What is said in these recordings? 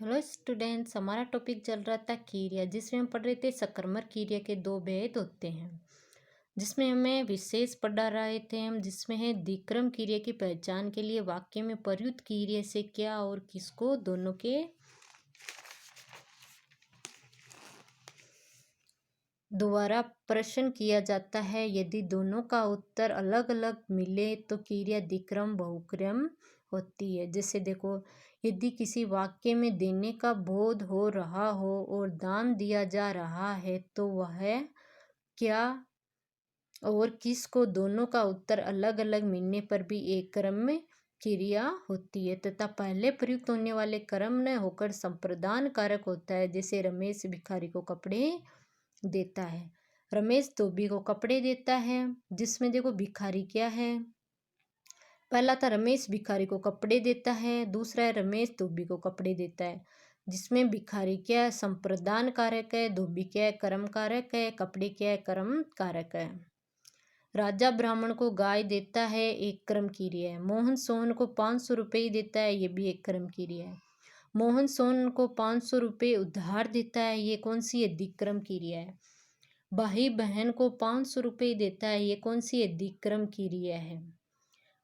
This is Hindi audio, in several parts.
हेलो स्टूडेंट्स, हमारा टॉपिक चल रहा था क्रिया, जिसमें हम पढ़ रहे थे सकर्मक क्रिया के दो भेद होते हैं। जिसमें हमें विशेष पढ़ा रहे थे हम, जिसमें है द्विक्रम क्रिया की पहचान के लिए वाक्य में प्रयुक्त क्रिया से क्या और किसको दोनों के द्वारा प्रश्न किया जाता है। यदि दोनों का उत्तर अलग अलग मिले तो क्रिया द्विक्रम बहुक्रम होती है। जैसे देखो, यदि किसी वाक्य में देने का बोध हो रहा हो और दान दिया जा रहा है तो वह क्या और किस को दोनों का उत्तर अलग अलग मिलने पर भी एक क्रम में क्रिया होती है तथा पहले प्रयुक्त होने वाले क्रम न होकर संप्रदान कारक होता है। जैसे रमेश भिखारी को कपड़े देता है। रमेश धोबी को कपड़े देता है, जिसमें देखो भिखारी क्या है। पहला था रमेश भिखारी को कपड़े देता है, दूसरा है रमेश धोबी को कपड़े देता है। जिसमें भिखारी क्या है, संप्रदान कारक है, धोबी क्या है, कर्म कारक है, कपड़े क्या है, कर्म कारक है। राजा ब्राह्मण को गाय देता है, एक क्रम क्रिया है। मोहन सोहन को 500 रुपये देता है, ये भी एक क्रम क्रिया है। मोहन सोहन को 500 रुपये उधार देता है, ये कौन सी है, द्विक्रम क्रिया है। भाई बहन को 500 रुपये देता है, ये कौन सी है, द्विक्रम क्रिया है।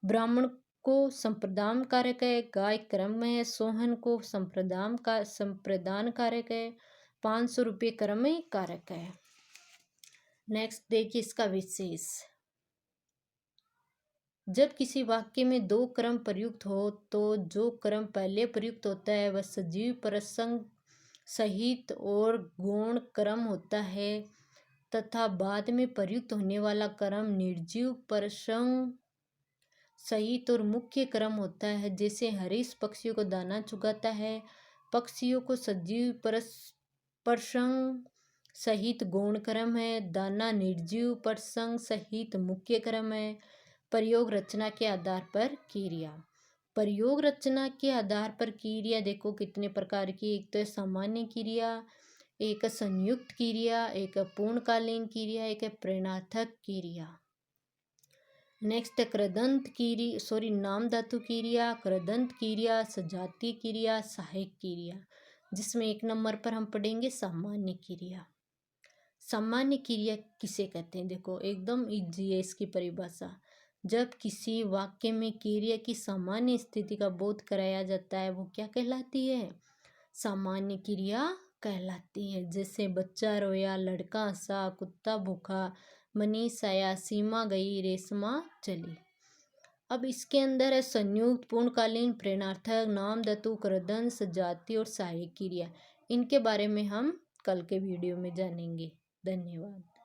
ब्राह्मण को संप्रदान कारक है, गाय क्रम है, सोहन को संप्रदान कारक है, 500 रुपये क्रम कारक है। नेक्स्ट देखिए इसका विशेष। जब किसी वाक्य में दो क्रम प्रयुक्त हो तो जो क्रम पहले प्रयुक्त होता है वह सजीव प्रसंग सहित और गौण क्रम होता है तथा बाद में प्रयुक्त होने वाला क्रम निर्जीव प्रसंग सहित और मुख्य क्रम होता है। जैसे हरीश पक्षियों को दाना चुगाता है, पक्षियों को सजीव प्रसंग सहित गौण क्रम है, दाना निर्जीव प्रसंग सहित मुख्य क्रम है। प्रयोग रचना के आधार पर क्रिया। प्रयोग रचना के आधार पर क्रिया देखो कितने प्रकार की। एक तो है सामान्य क्रिया, एक संयुक्त क्रिया, एक पूर्णकालीन क्रिया, एक प्रेरणार्थक क्रिया। नेक्स्ट कृदंत क्रिया, नाम धातु क्रिया, कृदंत क्रिया, सजातीय क्रिया, सहायक क्रिया। जिसमें एक नंबर पर हम पढ़ेंगे सामान्य क्रिया। सामान्य क्रिया किसे कहते हैं, देखो एकदम इजी है इसकी परिभाषा। जब किसी वाक्य में क्रिया की सामान्य स्थिति का बोध कराया जाता है वो क्या कहलाती है, सामान्य क्रिया कहलाती है। जैसे बच्चा रोया, लड़का हंसा, कुत्ता भूखा, मनीष आया, सीमा गई, रेशमा चली। अब इसके अंदर है संयुक्त, पूर्णकालीन, प्रेरणार्थक, नाम धातु, कृदंत, सजातीय और सहायक क्रिया। इनके बारे में हम कल के वीडियो में जानेंगे। धन्यवाद।